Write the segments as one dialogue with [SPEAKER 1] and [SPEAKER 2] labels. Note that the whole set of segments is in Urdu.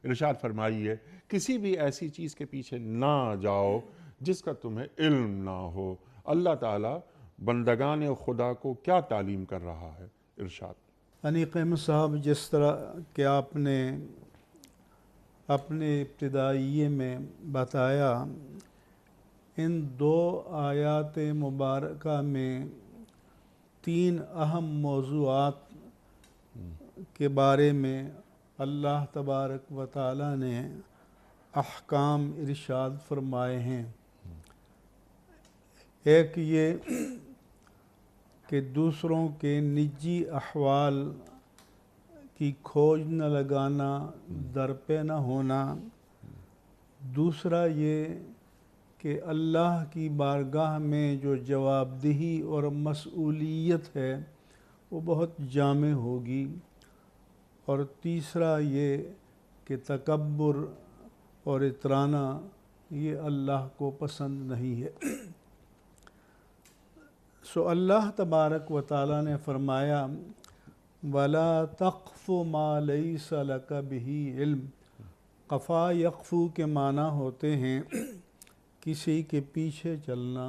[SPEAKER 1] ارشاد فرمائیے کسی بھی ایسی چیز کے پیچھے نہ جاؤ جس کا تمہیں علم نہ ہو۔ اللہ تعالیٰ بندگان خدا کو کیا تعلیم کر رہا ہے؟ ارشاد۔
[SPEAKER 2] انیق احمد صاحب، جس طرح کہ آپ نے اپنے ابتدائیے میں بتایا، ان دو آیات مبارکہ میں 3 اہم موضوعات کے بارے میں اللہ تبارک و تعالی نے احکام ارشاد فرمائے ہیں۔ ایک یہ کہ دوسروں کے نجی احوال کی کھوج نہ لگانا، در پہ نہ ہونا۔ دوسرا یہ کہ اللہ کی بارگاہ میں جو جواب دہی اور مسئولیت ہے وہ بہت جامع ہوگی۔ اور تیسرا یہ کہ تکبر اور اترانا یہ اللہ کو پسند نہیں ہے۔ سو اللہ تبارک و تعالی نے فرمایا وَلَا تَقْفُ مَا لَيْسَ لَكَ بِهِ عِلْم۔ قفا یقفو کے معنی ہوتے ہیں کسی کے پیچھے چلنا۔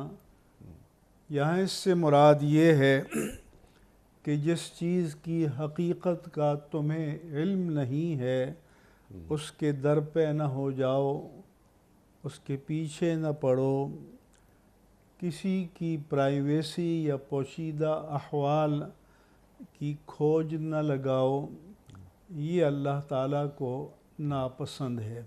[SPEAKER 2] یہاں اس سے مراد یہ ہے کہ جس چیز کی حقیقت کا تمہیں علم نہیں ہے اس کے در پہ نہ ہو جاؤ، اس کے پیچھے نہ پڑو، کسی کی پرائیویسی یا پوشیدہ احوال کی کھوج نہ لگاؤ، یہ اللہ تعالیٰ کو ناپسند ہے۔